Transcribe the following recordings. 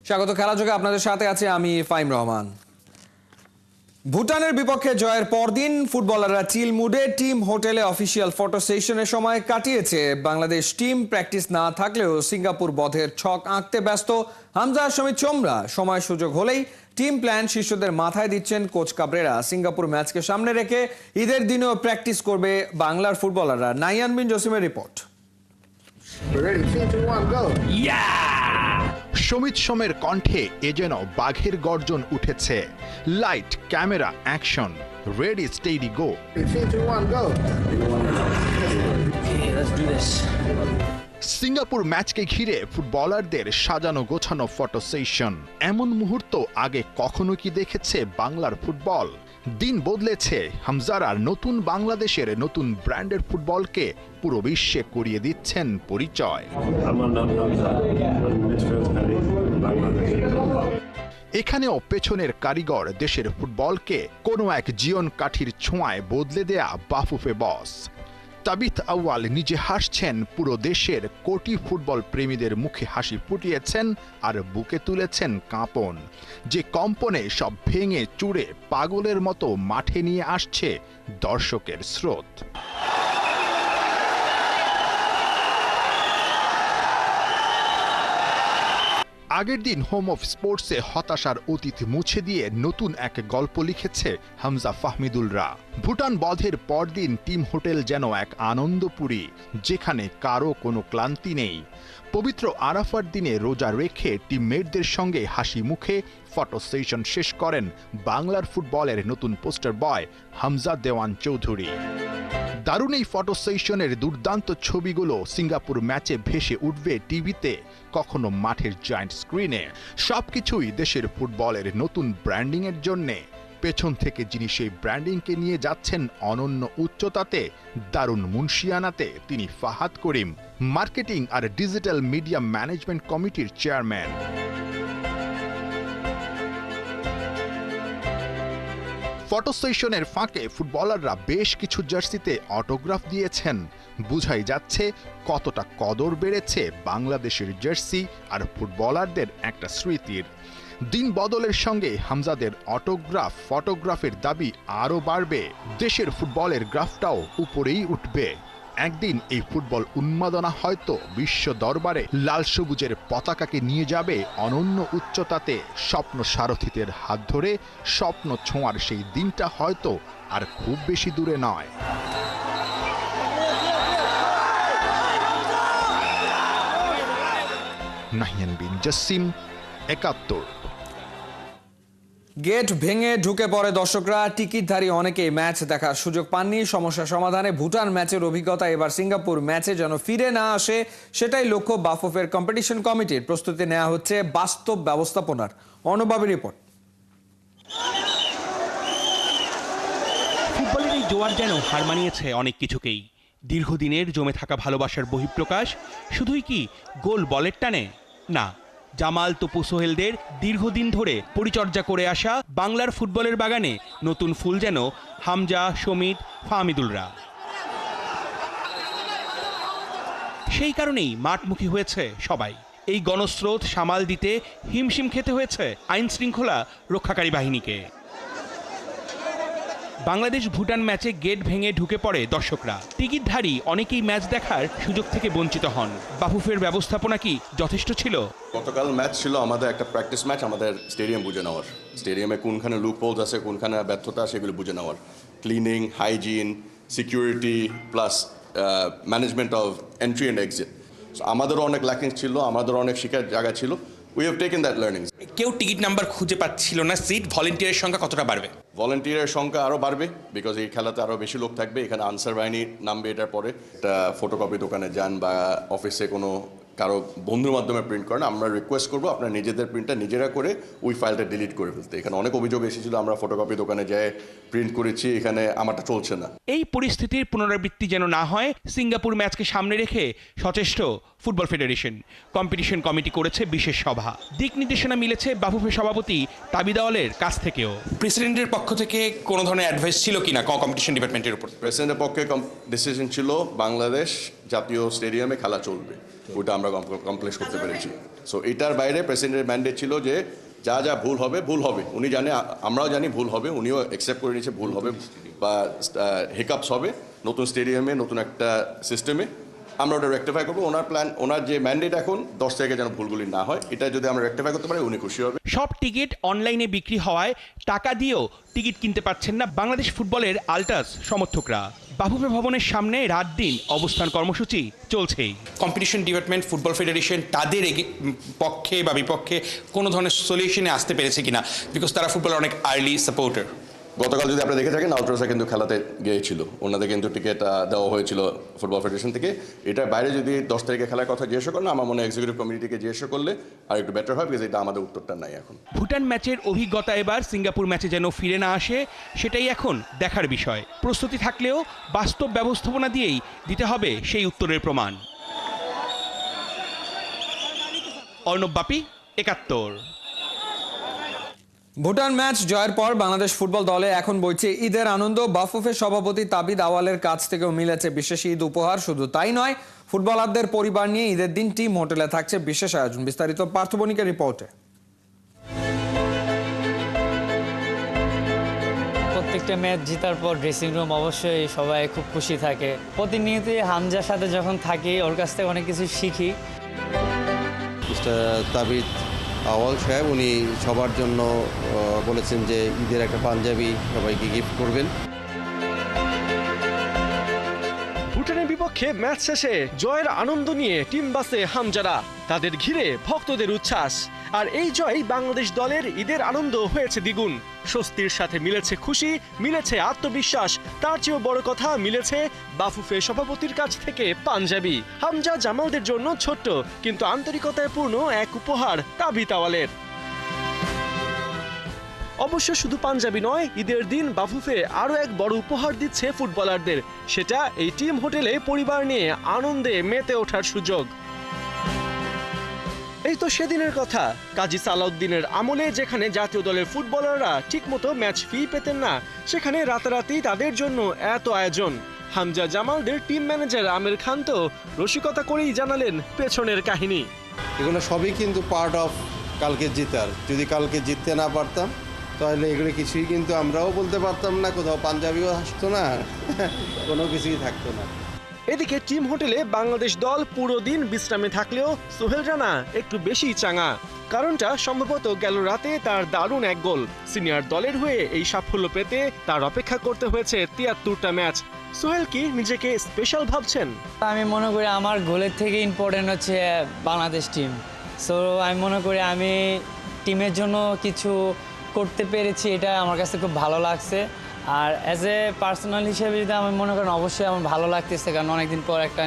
স্বাগত খেলাযোগে আপনাদের সাথে আছে আমি ফাইম রহমান। ভুটানের বিপক্ষে জয়ের পরদিন ফুটবলাররা চিল মুডে টিম হোটেলে অফিসিয়াল ফটো সেশনের সময় কাটিয়েছে। বাংলাদেশ টিম প্র্যাকটিস না থাকলেও সিঙ্গাপুর বধের ছক আঁকতে ব্যস্ত হামজা শমিত চোমরা। সময় সুযোগ হলেই টিম প্ল্যান শিষ্যদের মাথায় দিচ্ছেন কোচ কাবরেরা। সিঙ্গাপুর ম্যাচকে সামনে রেখে ঈদের দিনেও প্র্যাকটিস করবে বাংলার ফুটবলাররা। নাইয়ান বিন জসিমের রিপোর্ট। শমিত সোমের কণ্ঠে এ যেন বাঘের গর্জন উঠেছে। Light, camera, action, ready steady go. Singapore ম্যাচকে ঘিরে ফুটবলারদের সাজানো গোছানো ফটো সেশন। এমন মুহূর্ত আগে কখনো কি দেখেছে বাংলার ফুটবল? দিন বদলেছে। হামজারা নতুন বাংলাদেশের নতুন ব্র্যান্ডের ফুটবলকে পুরো বিশ্বে করিয়ে দিচ্ছেন পরিচয়। এখানেও পেছনের কারিগর দেশের ফুটবলকে কোনো এক জীবন কাঠির ছোঁয়ায় বদলে দেয়া বাফুফে বস। তাবিথ আউয়াল নিজে হাসছেন, পুরো দেশের কোটি ফুটবল প্রেমীদের মুখে হাসি ফুটিয়েছেন আর বুকে তুলেছেন কাঁপন। যে কম্পনে সব ভেঙে চুরে পাগলের মতো মাঠে নিয়ে আসছে দর্শকের স্রোত। আগের দিন হোম অফ স্পোর্টসে হতাশার অতীত মুছে দিয়ে নতুন এক গল্প লিখেছে হামজা ফাহমিদুলরা। ভুটান বধের পরদিন টিম হোটেল যেন এক আনন্দপুরী, যেখানে কারো কোনো ক্লান্তি নেই। পবিত্র আরাফার দিনে রোজা রেখে টিমমেটদের সঙ্গে হাসি মুখে ফটো সেশন শেষ করেন বাংলার ফুটবলের নতুন পোস্টার বয় হামজা দেওয়ান চৌধুরী। দারুণ এই ফটো সেশনের দুর্দান্ত ছবিগুলো সিঙ্গাপুর ম্যাচে ভেসে উঠবে টিভিতে, কখনো মাঠের জায়ান্ট স্ক্রিনে। সবকিছুই দেশের ফুটবলের নতুন ব্র্যান্ডিংয়ের জন্যে। পেছন থেকে যিনি সেই ব্র্যান্ডিংকে নিয়ে যাচ্ছেন অনন্য উচ্চতাতে, দারুণ মুন্সিয়ানাতে, তিনি ফাহাদ করিম, মার্কেটিং আর ডিজিটাল মিডিয়া ম্যানেজমেন্ট কমিটির চেয়ারম্যান। ফটো সেশনের ফাঁকে ফুটবলাররা বেশ কিছু জার্সিতে অটোগ্রাফ দিয়েছেন। বুঝাই যাচ্ছে কতটা কদর বেড়েছে বাংলাদেশের জার্সি আর ফুটবলারদের একটা স্মৃতির। দিন বদলের সঙ্গে হামজাদের অটোগ্রাফ ফটোগ্রাফের দাবি আরও বাড়বে। দেশের ফুটবলের গ্রাফটাও উপরেই উঠবে। একদিন এই ফুটবল উন্মাদনা হয়তো বিশ্ব দরবারে লাল সবুজের পতাকাকে নিয়ে যাবে অনন্য উচ্চতাতে। স্বপ্ন সারথীদের হাত ধরে স্বপ্ন ছোঁয়ার সেই দিনটা হয়তো আর খুব বেশি দূরে নয়। নাহিয়ান বিন জসিম, ৭১। গেট ভেঙে ঢুকে পড়ে দর্শকরা। টিকিটধারী অনেকেই ম্যাচ দেখার সুযোগ পাননি। সমস্যা সমাধানে ভুটান ম্যাচের অভিজ্ঞতা এবার সিঙ্গাপুর ম্যাচে যেন ফিরে না আসে, সেটাই লক্ষ্য বাফুফের কম্পিটিশন কমিটির। প্রস্তুতি নেওয়া হচ্ছে বাস্তব ব্যবস্থাপনার। অনুবাবের রিপোর্ট। ফুটবলের এই জোয়ার যেন হার মানিয়েছে অনেক কিছুকেই। দীর্ঘদিনের জমে থাকা ভালোবাসার বহিঃপ্রকাশ শুধুই কি গোল বলের টানে? না, জামাল তপু সোহেলদের দীর্ঘদিন ধরে পরিচর্যা করে আসা বাংলার ফুটবলের বাগানে নতুন ফুল যেন হামজা, শমিত, ফাহমিদুলরা। সেই কারণেই মাঠমুখী হয়েছে সবাই। এই গণস্রোত সামাল দিতে হিমশিম খেতে হয়েছে আইন শৃঙ্খলা রক্ষাকারী বাহিনীকে। বাংলাদেশ ভুটান ম্যাচে গেট ভেঙে ঢুকে পড়ে দর্শকরা। টিকিটধারী অনেকেই ম্যাচ দেখার সুযোগ থেকে বঞ্চিত হন। বাফুফের ব্যবস্থাপনা কি যথেষ্ট ছিল? গতকাল ম্যাচ ছিল আমাদের একটা প্র্যাকটিস ম্যাচ, আমাদের স্টেডিয়াম বুঝে নেওয়ার, স্টেডিয়ামে কোনখানে লুপ হোলস আছে, কোনখানে ব্যর্থতা, সেগুলো বুঝে নেওয়ার। Cleaning, hygiene, security plus management of entry and exit. আমাদেরও অনেক ল্যাকিংস ছিল, আমাদেরও অনেক শিখার জায়গা ছিল। We have taken that learning. কেউ টিকিট নাম্বার খুঁজে পাচ্ছিল না, সিট। ভলেন্টিয়ারের সংখ্যা কতটা বাড়বে? ভলেন্টিয়ারের সংখ্যা আরও বাড়বে, বিকজ এই খেলাতে আরও বেশি লোক থাকবে। এখানে আনসার বাহিনী নামবে এটার পরে। একটা ফটোকপি দোকানে যান বা অফিসে কোনো কারো বন্ধুর মাধ্যমে প্রিন্ট করেন, আমরা রিকোয়েস্ট করবো আপনার নিজেদের প্রিন্টটা নিজেরা করে ওই ফাইলটা ডিলিট করে ফেলতে। এখানে অনেক অভিযোগ এসেছিল, আমরা ফটোকপি দোকানে যেয়ে প্রিন্ট করেছি, এখানে আমারটা চলছে না। এই পরিস্থিতির পুনরাবৃত্তি যেন না হয়, সিঙ্গাপুর ম্যাচকে সামনে রেখে সচেষ্ট ফুটবল ফেডারেশন। কম্পিটিশন কমিটি করেছে বিশেষ সভা। দিক নির্দেশনা মিলেছে বাফুফের সভাপতি তাবিদ আওয়ালের কাছ থেকেও। প্রেসিডেন্টের পক্ষ থেকে কোনো ধরনের অ্যাডভাইস ছিল কিনা কম্পিটিশন ডিপার্টমেন্টের উপর? প্রেসিডেন্টের পক্ষে ডিসিশন ছিল বাংলাদেশ জাতীয় স্টেডিয়ামে খেলা চলবে। ওটা আমরা কমপ্লেক্স করতে পেরেছি। সো এটার বাইরে প্রেসিডেন্টের ম্যান্ডেট ছিল যে যা যা ভুল হবে উনি জানে, আমরাও জানি ভুল হবে, উনিও অ্যাকসেপ্ট করে নিয়েছে ভুল হবে বা হিকআপস হবে নতুন স্টেডিয়ামে, নতুন একটা সিস্টেমে, আমরা ওটা রেক্টিফাই করবো। ওনার যে ম্যান্ডেট এখন 10 তারিখে যেন ভুলগুলি না হয়, এটা যদি আমরা রেক্টিফাই করতে পারি উনি খুশি হবে। সব টিকিট অনলাইনে বিক্রি হওয়ায় টাকা দিয়েও টিকিট কিনতে পারছেন না বাংলাদেশ ফুটবলের আল্ট্রাস সমর্থকরা। বাফুফে ভবনের সামনে রাত দিন অবস্থান কর্মসূচি চলছেই। কম্পিটিশন ডেভেলপমেন্ট ফুটবল ফেডারেশন তাদের পক্ষে বা বিপক্ষে কোনো ধরনের সলিউশনে আসতে পেরেছে কিনা, বিকজ তারা ফুটবলের অনেক আর্লি সাপোর্টার। গতকাল যদি আপনি দেখে থাকেন, আলট্রাসা কিন্তু খেলাতে গিয়েছিল, ওনাদের কিন্তু টিকিট দেওয়া হয়েছিল ফুটবল ফেডারেশন থেকে। এটার বাইরে যদি 10 তারিখে খেলার কথা জিজ্ঞাসা করেন, আমার মনে হয় এক্সিকিউটিভ কমিটিকে জিজ্ঞাসা করলে আর একটু বেটার হয়, বিকজ এটা আমাদের উত্তরটা নাই এখন। ভুটান ম্যাচের অভিজ্ঞতা এবার সিঙ্গাপুর ম্যাচে যেন ফিরে না আসে, সেটাই এখন দেখার বিষয়। প্রস্তুতি থাকলেও বাস্তব ব্যবস্থাপনা দিয়েই দিতে হবে সেই উত্তরের প্রমাণ। অর্ণব বাপি, ৭১। ভুটান ম্যাচ জয়ের পর বাংলাদেশ ফুটবল দলে এখন বইছে ঈদের আনন্দ। বাফুফের সভাপতি তাবিদ আওয়ালের কাছ থেকেও মিলেছে বিশেষ ঈদ উপহার। শুধু তাই নয়, ফুটবলারদের পরিবার নিয়ে ঈদের দিন টিম হোটেলে থাকছে বিশেষ আয়োজন। বিস্তারিত পার্থ বণিকের রিপোর্টে। প্রত্যেকটা ম্যাচ জেতার পর ড্রেসিং রুম অবশ্যই সবাই খুব খুশি থাকে। প্রতিনিয়তই হামজার সাথে যখন থাকি ওর কাছ থেকে অনেক কিছু শিখি। মিস্টার তাবিদ আওয়াল সাহেব উনি সবার জন্য বলেছেন যে ঈদের একটা পাঞ্জাবি সবাইকে গিফট করবেন। ভুটানের বিপক্ষে ম্যাচ শেষে জয়ের আনন্দ নিয়ে টিম বাসে হামজারা, তাদের ঘিরে ভক্তদের উচ্ছ্বাস। আর এই জয় বাংলাদেশ দলের ঈদের আনন্দ হয়েছে দ্বিগুণ। স্বস্তির সাথে মিলেছে খুশি, মিলেছে আত্মবিশ্বাস, তার চেয়েও বড় কথা মিলেছে বাফুফে সভাপতির কাছ থেকে পাঞ্জাবি। হামজা জামালদের জন্য ছোট্ট কিন্তু আন্তরিকতায় পূর্ণ এক উপহার তাবিদ আওয়ালের। অবশ্য শুধু পাঞ্জাবি নয়, ঈদের দিন বাফুফে আরও এক বড় উপহার দিচ্ছে ফুটবলারদের। সেটা এই টিম হোটেলে পরিবার নিয়ে আনন্দে মেতে ওঠার সুযোগ। এই তো সেদিনের কথা, কাজী সালাউদ্দিনের আমলে যেখানে জাতীয় দলের ফুটবলাররা ঠিকমতো ম্যাচ ফি পেতেন না, সেখানে রাতারাতি তাদের জন্য এত আয়োজন। হামজা জামালদের টিম ম্যানেজার আমির খান তো রসিকতা করেই জানালেন পেছনের কাহিনী। এগুলো সবই কিন্তু পার্ট অফ কালকে জেতার। যদি কালকে জিততে না পারতাম তাহলে এগুলো কিছুই কিন্তু আমরাও বলতে পারতাম না, কোথাও পাঞ্জাবিও আসতো না, কোনো কিছুই থাকতো না। এদিকে টিম হোটেলে বাংলাদেশ দল পুরো দিন বিশ্রামে থাকলেও সোহেল রানা একটু বেশি চাঙা। কারণটা সম্ভবত গেল রাতে তার দারুণ এক গোল। সিনিয়র দলের হয়ে এই সাফল্য পেতে তার অপেক্ষা করতে হয়েছে ৭৩টা ম্যাচ। সোহেল কি নিজেকে স্পেশাল ভাবছেন? আমি মনে করি আমার গোলের থেকে ইম্পর্টেন্ট হচ্ছে বাংলাদেশ টিম। সো আমি মনে করি আমি টিমের জন্য কিছু করতে পেরেছি, এটা আমার কাছে খুব ভালো লাগছে। আর অ্যাজ এ পার্সোনাল হিসেবে যদি আমি মনে করেন, অবশ্যই আমার ভালো লাগতেছে, কারণ অনেকদিন পর একটা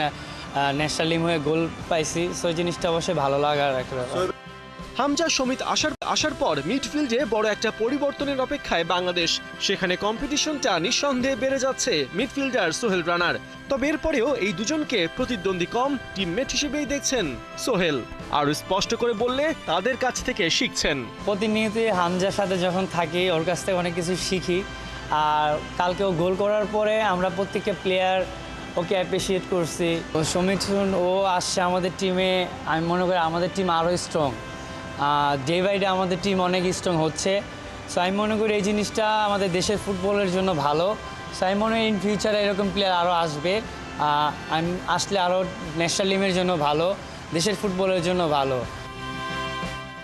ন্যাশনাল টিম হয়ে গোল পাইছি। সো এই জিনিসটা অবশ্যই ভালো লাগার একটা ব্যাপার। হামজা সমিত আসার পর মিডফিল্ডে বড় একটা পরিবর্তনের অপেক্ষায় বাংলাদেশ। সেখানে কম্পিটিশনটা নিঃসন্দেহে বেড়ে যাচ্ছে মিডফিল্ডার সোহেল রানার। তবে এরপরেও এই দুজনকে প্রতিদ্বন্দ্বী কম টিমমেট হিসেবেই দেখছেন সোহেল। আর স্পষ্ট করে বললে তাদের কাছ থেকে শিখছেন। প্রতিনিয়তই হামজার সাথে যখন থাকি ওর কাছ থেকে অনেক কিছু শিখি। আর কালকে ও গোল করার পরে আমরা প্রত্যেকটা প্লেয়ার ওকে অ্যাপ্রিসিয়েট করছি। সমিত ও আসছে আমাদের টিমে, আমি মনে করি আমাদের টিম আরও স্ট্রং। ডে বাই ডে আমাদের টিম অনেক স্ট্রং হচ্ছে। সো আমি মনে করি এই জিনিসটা আমাদের দেশের ফুটবলের জন্য ভালো। সো আমি মনে করি ইন ফিউচারে এরকম প্লেয়ার আরও আসবে। আমি আসলে আরও ন্যাশনাল টিমের জন্য ভালো, দেশের ফুটবলের জন্য ভালো।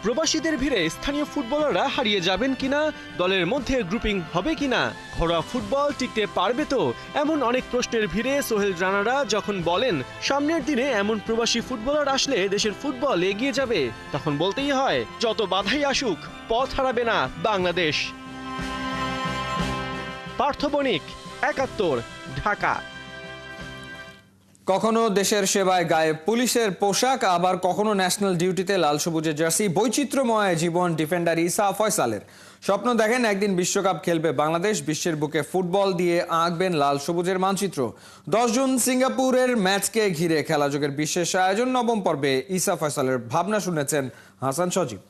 প্রবাসীদের ভিড়ে স্থানীয় ফুটবলাররা হারিয়ে যাবেন কিনা, দলের মধ্যে গ্রুপিং হবে কিনা, ঘরোয়া ফুটবল টিকতে পারবে তো, এমন অনেক প্রশ্নের ভিড়ে সোহেল রানারা যখন বলেন সামনের দিনে এমন প্রবাসী ফুটবলার আসলে দেশের ফুটবল এগিয়ে যাবে, তখন বলতেই হয় যত বাধাই আসুক পথ হারাবে না বাংলাদেশ। পার্থ বণিক, ৭১, ঢাকা। কখনো দেশের সেবায় গায়ে পুলিশের পোশাক, আবার কখনো ন্যাশনাল ডিউটিতে লাল সবুজের জার্সি। বৈচিত্র্যময় জীবন ডিফেন্ডার ইসা ফয়সালের। স্বপ্ন দেখেন একদিন বিশ্বকাপ খেলবে বাংলাদেশ, বিশ্বের বুকে ফুটবল দিয়ে আঁকবেন লাল সবুজের মানচিত্র। 10 জুন সিঙ্গাপুরের ম্যাচকে ঘিরে খেলাযোগের বিশেষ আয়োজন। নবম পর্বে ইসা ফয়সালের ভাবনা শুনেছেন হাসান সজীব।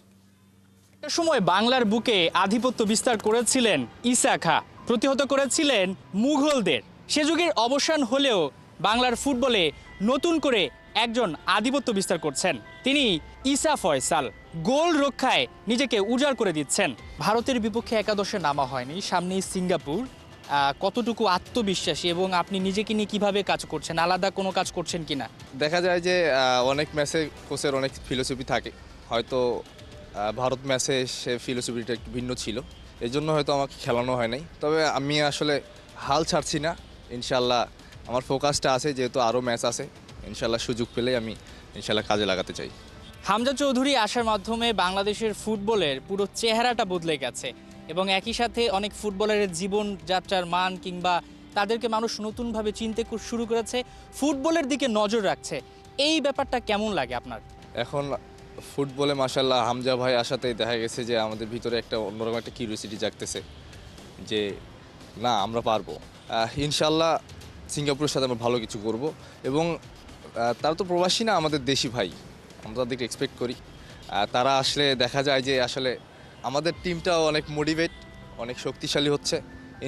একটা সময় বাংলার বুকে আধিপত্য বিস্তার করেছিলেন ইসা খা, প্রতিহত করেছিলেন মুঘলদের। সে যুগের অবসান হলেও বাংলার ফুটবলে নতুন করে একজন আধিপত্য বিস্তার করছেন, তিনি ঈসা ফয়সাল। গোল রক্ষায় নিজেকে উজাড় করে দিচ্ছেন। ভারতের বিপক্ষে একাদশে নামা হয়নি, সামনেই সিঙ্গাপুর। কতটুকু আত্মবিশ্বাসী এবং আপনি নিজেকে নিয়ে কিভাবে কাজ করছেন, আলাদা কোনো কাজ করছেন কিনা? দেখা যায় যে অনেক ম্যাচে কোচের অনেক ফিলোসফি থাকে, হয়তো ভারত ম্যাচে সে ফিলোসফিটা একটু ভিন্ন ছিল, এই জন্য হয়তো আমাকে খেলানো হয় নাই। তবে আমি আসলে হাল ছাড়ছি না, ইনশাল্লাহ আমার ফোকাসটা আছে, যেহেতু আরও ম্যাচ আছে, ইনশাল্লাহ সুযোগ পেলে আমি ইনশাল্লাহ কাজে লাগাতে চাই। হামজা চৌধুরী আসার মাধ্যমে বাংলাদেশের ফুটবলের পুরো চেহারাটা বদলে গেছে এবং একই সাথে অনেক ফুটবলারের জীবনযাত্রার মান কিংবা তাদেরকে মানুষ নতুনভাবে চিনতে শুরু করেছে, ফুটবলের দিকে নজর রাখছে। এই ব্যাপারটা কেমন লাগে আপনার? এখন ফুটবলে মাশাল্লাহ হামজা ভাই আসাতেই দেখা গেছে যে আমাদের ভিতরে একটা অন্যরকম একটা কিউরিওসিটি জাগতেছে যে না আমরা পারবো, ইনশাল্লাহ সিঙ্গাপুরের সাথে আমরা ভালো কিছু করব। এবং তারা তো প্রবাসী না, আমাদের দেশি ভাই, আমরা তাদেরকে এক্সপেক্ট করি। তারা আসলে দেখা যায় যে আসলে আমাদের টিমটাও অনেক মোটিভেট, অনেক শক্তিশালী হচ্ছে,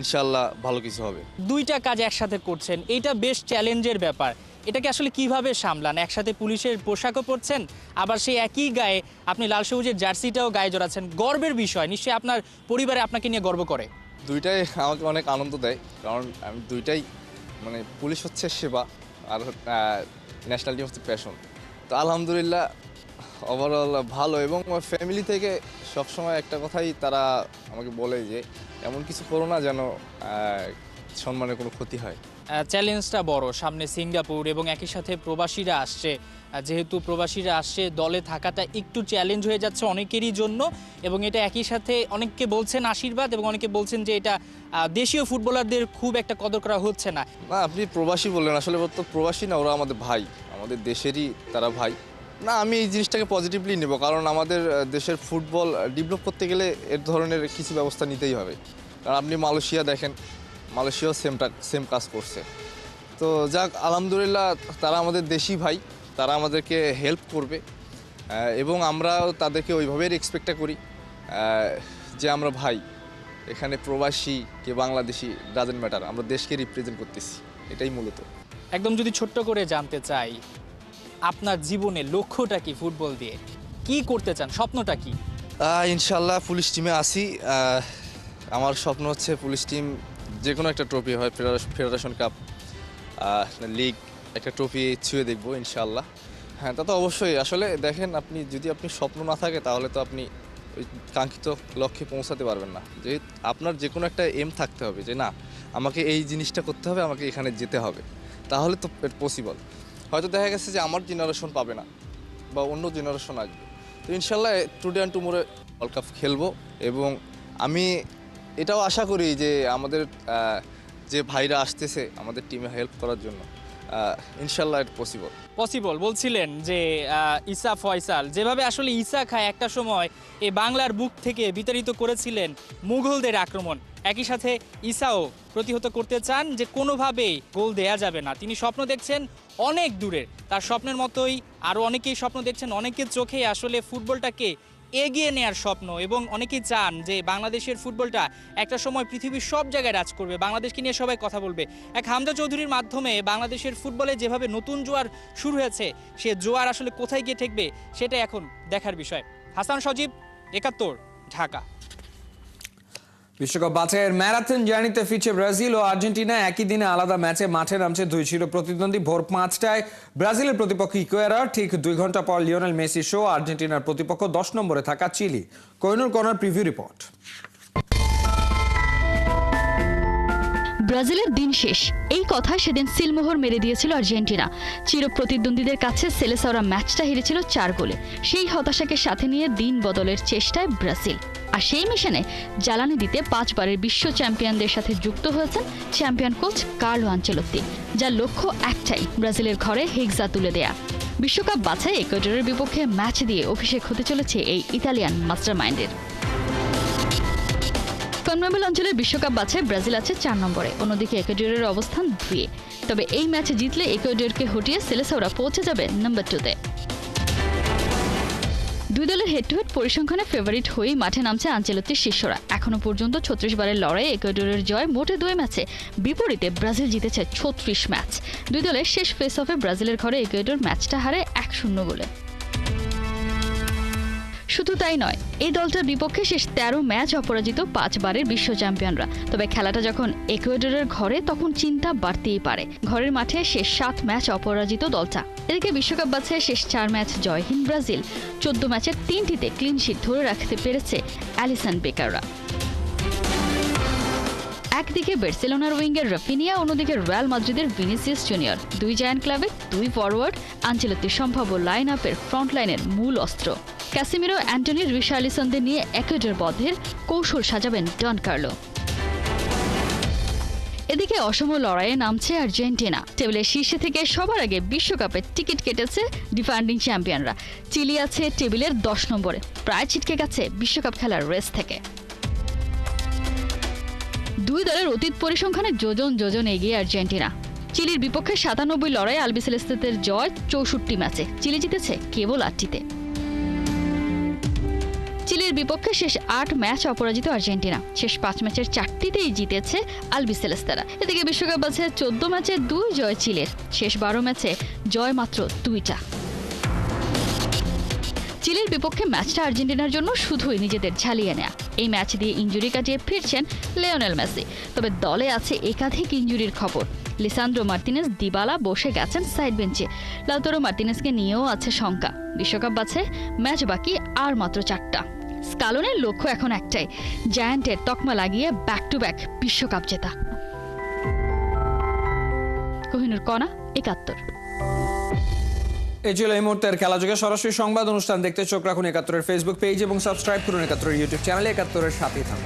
ইনশাল্লাহ ভালো কিছু হবে। দুইটা কাজ একসাথে করছেন, এইটা বেশ চ্যালেঞ্জের ব্যাপার। এটাকে আসলে কিভাবে সামলান? একসাথে পুলিশের পোশাকও পরছেন, আবার সেই একই গায়ে আপনি লাল সবুজের জার্সিটাও গায়ে জড়াচ্ছেন। গর্বের বিষয়, নিশ্চয়ই আপনার পরিবারে আপনাকে নিয়ে গর্ব করে। দুইটাই আমাকে অনেক আনন্দ দেয়, কারণ আমি দুইটাই মানে পুলিশ হচ্ছে সেবা আর ন্যাশনাল টিম হচ্ছে প্যাশন। তো আলহামদুলিল্লাহ ওভারঅল ভালো। এবং ফ্যামিলি থেকে সবসময় একটা কথাই তারা আমাকে বলে যে এমন কিছু করো না যেন সম্মানের কোনো ক্ষতি হয়। চ্যালেঞ্জটা বড়, সামনে সিঙ্গাপুর এবং একই সাথে প্রবাসীরা আসছে। যেহেতু প্রবাসীরা আসছে, দলে থাকাটা একটু চ্যালেঞ্জ হয়ে যাচ্ছে অনেকেরই জন্য, এবং এটা একই সাথে অনেককে বলছেন আশীর্বাদ এবং অনেকে বলছেন যে এটা দেশীয় ফুটবলারদের খুব একটা কদর করা হচ্ছে না। না, আপনি প্রবাসী বললেন, আসলে তো প্রবাসী না, ওরা আমাদের ভাই, আমাদের দেশেরই তারা ভাই। না, আমি এই জিনিসটাকে পজিটিভলি নেব, কারণ আমাদের দেশের ফুটবল ডেভেলপ করতে গেলে এর ধরনের কিছু ব্যবস্থা নিতেই হবে। কারণ আপনি মালয়েশিয়া দেখেন, মালয়েশিয়াও সেম কাজ করছে। তো যাক, আলহামদুলিল্লাহ তারা আমাদের দেশি ভাই, তারা আমাদেরকে হেল্প করবে এবং আমরাও তাদেরকে ওইভাবেই এক্সপেক্টটা করি যে আমরা ভাই, এখানে প্রবাসী কে বাংলাদেশি ডাজেন্ট ম্যাটার, আমরা দেশকে রিপ্রেজেন্ট করতেছি, এটাই মূলত। একদম যদি ছোট্ট করে জানতে চাই, আপনার জীবনের লক্ষ্যটা কি? ফুটবল দিয়ে কি করতে চান, স্বপ্নটা কি? ইনশাল্লাহ পুলিশ টিমে আসি, আমার স্বপ্ন হচ্ছে পুলিশ টিম যে কোনো একটা ট্রফি হয়, ফেডারেশন কাপ, লিগ, একটা ট্রফি ছুঁয়ে দেখবো ইনশাল্লাহ। হ্যাঁ, তা তো অবশ্যই। আসলে দেখেন, যদি আপনি স্বপ্ন না থাকে তাহলে তো আপনি ওই কাঙ্ক্ষিত লক্ষ্যে পৌঁছাতে পারবেন না। যে আপনার যে কোনো একটা এম থাকতে হবে যে না, আমাকে এই জিনিসটা করতে হবে, আমাকে এখানে যেতে হবে, তাহলে তো পসিবল। হয়তো দেখা গেছে যে আমার জেনারেশন পাবে না বা অন্য জেনারেশন আসবে, তো ইনশাল্লাহ টুডে অ্যান্ড টুমোরে ওয়ার্ল্ড কাপ খেলবো। এবং আমি এটাও আশা করি যে আমাদের যে ভাইরা আসতেছে আমাদের টিমে হেল্প করার জন্য, ইনশাল্লাহ এটা পসিবল বলছিলেন যে ঈসা ফয়সাল যেভাবে আসলে ঈসা খায় একটা সময় এই বাংলার বুক থেকে বিতাড়িত করেছিলেন মুঘলদের আক্রমণ, একই সাথে ঈসাও প্রতিহত করতে চান যে কোনোভাবেই গোল দেয়া যাবে না। তিনি স্বপ্ন দেখছেন অনেক দূরের, তার স্বপ্নের মতোই আরও অনেকেই স্বপ্ন দেখছেন, অনেকের চোখে আসলে ফুটবলটাকে এগিয়ে নেওয়ার স্বপ্ন, এবং অনেকেই চান যে বাংলাদেশের ফুটবলটা একটা সময় পৃথিবীর সব জায়গায় রাজ করবে, বাংলাদেশকে নিয়ে সবাই কথা বলবে। এক হামজা চৌধুরীর মাধ্যমে বাংলাদেশের ফুটবলে যেভাবে নতুন জোয়ার শুরু হয়েছে, সে জোয়ার আসলে কোথায় গিয়ে ঠেকবে সেটা এখন দেখার বিষয়। হাসান সজীব, ৭১, ঢাকা। বিশ্বকাপ বাছাইয়ের ম্যারাথন জার্নিতে ফিরছে ব্রাজিল ও আর্জেন্টিনা। একই দিনে আলাদা ম্যাচে মাঠে নামছে দুই চির প্রতিদ্বন্দ্বী। ভোর ৫টায় ব্রাজিলের প্রতিপক্ষ ইকুয়েডর, ঠিক ২ ঘন্টা পর লিওনেল মেসি শো। আর্জেন্টিনার প্রতিপক্ষ ১০ নম্বরে থাকা Chile. Kohinoor corner preview report. ব্রাজিলের দিন শেষ, এই কথা সেদিন সিলমোহর মেরে দিয়েছিল আর্জেন্টিনা। চিরপ্রতিদ্বন্দ্বীদের কাছে সেলেসাওরা ম্যাচটা হেরেছিল ৪ গোলে। সেই হতাশাকে সাথে নিয়ে দিন বদলের চেষ্টায় ব্রাজিল। আর সেই মিশনে জ্বালানি দিতে ৫ বারের বিশ্ব চ্যাম্পিয়নদের সাথে যুক্ত হয়েছেন চ্যাম্পিয়ন কোচ কার্লো আনচেলত্তি, যার লক্ষ্য একটাই, ব্রাজিলের ঘরে হেক্সা তুলে দেয়া। বিশ্বকাপ বাছাই ইকুয়েডরের বিপক্ষে ম্যাচ দিয়ে অভিষেক হতে চলেছে এই ইতালিয়ান মাস্টারমাইন্ডের। কনমেবল অঞ্চলের বিশ্বকাপ বাছাই ব্রাজিল আছে ৪ নম্বরে, অন্যদিকে ইকুয়েডরের অবস্থান ২-এ। তবে এই ম্যাচে জিতলে ইকুয়েডরকে হটিয়ে সেলেসাওরা পৌঁছে যাবে নম্বর 2-তে। দুই দলের হেড টু হেড পরিসংখ্যানে ফেভারিট হয়েই মাঠে নামছে আনচেলত্তির শিষ্যরা। এখনো পর্যন্ত 36 বারের লড়াইয়ে ইকুয়েডরের জয় মোটে 2 ম্যাচে, বিপরীতে ব্রাজিল জিতেছে 36 ম্যাচ। দুই দলের শেষ ফেস অফে ব্রাজিলের ঘরে ইকুয়েডর ম্যাচটা হারে 1-0 গোলে। শুধু তাই নয়, এই দলটার বিপক্ষে শেষ 13 ম্যাচ অপরাজিত 5 বারের বিশ্ব চ্যাম্পিয়নরা। তবে খেলাটা যখন ইকুয়েডরের ঘরে তখন চিন্তা বাড়তেই পারে। ঘরের মাঠে শেষ 7 ম্যাচ অপরাজিত দলটা। এদিকে বিশ্বকাপ বাছাইয়ে শেষ 4 ম্যাচ জয়হীন ব্রাজিল। 14 ম্যাচের 3টিতে ক্লিনশিট ধরে রাখতে পেরেছে অ্যালিসন বেকাররা। একদিকে বার্সেলোনার উইঙ্গের রাফিনিয়া, অন্যদিকে রিয়াল মাদ্রিদের ভিনিসিয়াস জুনিয়র। দুই জায়ান্ট ক্লাবে 2 ফরওয়ার্ড আনচেলত্তির সম্ভাব্য লাইন আপের ফ্রন্টলাইনের মূল অস্ত্র। ক্যাসিমিরো, অ্যান্টনি, রিশার্লিসনদের নিয়ে ইকুয়েডর বধের কৌশল সাজাবেন ডন কার্লো। এদিকে অসম লড়াইয়ে নামছে আর্জেন্টিনা। টেবিলের শীর্ষে থেকে সবার আগে বিশ্বকাপের টিকিট কেটেছে ডিফেন্ডিং চ্যাম্পিয়নরা। চিলি আছে টেবিলের 10 নম্বরে, প্রায় ছিটকে গেছে বিশ্বকাপ খেলার রেস থেকে। দুই দলের অতীত পরিসংখ্যানে যোজন এগিয়ে আর্জেন্টিনা। চিলির বিপক্ষে 97 লড়াই আলবিসেলেস্তেদের জয় 64 ম্যাচে, চিলি জিতেছে কেবল 8টিতে। চিলির বিপক্ষে শেষ 8 ম্যাচ অপরাজিত আর্জেন্টিনা। শেষ 5 ম্যাচের 4টিতেই জিতেছে আলবিসেলেস্তেরা। এদিকে বিশ্বকাপ বাছে 14 ম্যাচে 2 জয় চিলির, শেষ 12 ম্যাচে জয় মাত্র 2টা। চিলির বিপক্ষে ম্যাচটা আর্জেন্টিনার জন্য শুধুই নিজেদের ঝালিয়ে নেয়া। এই ম্যাচ দিয়ে ইনজুরি কাটিয়ে ফিরছেন লিওনেল মেসি। তবে দলে আছে একাধিক ইনজুরির খবর। লিসান্দ্রো মার্তিনেজ, দিবালা বসে গেছেন সাইড বেঞ্চে। লাউতারো মার্তিনেজকে নিয়েও আছে শঙ্কা। বিশ্বকাপ বাছে ম্যাচ বাকি আর মাত্র 4টা। স্কালোনের লক্ষ্য এখন একটাই, জায়ান্টের তকমা লাগিয়ে ব্যাক টু ব্যাক বিশ্বকাপ জেতা। কোহিনুর কণা, 71। এই ছিল এই মুহূর্তের খেলাযোগে সরাসরি সংবাদ অনুষ্ঠান দেখতে চোখ রাখুন 71-এর ফেসবুক পেজ এবং সাবস্ক্রাইব করুন 71-এর ইউটিউব চ্যানেলে। 71-এর সাথেই থাকুন।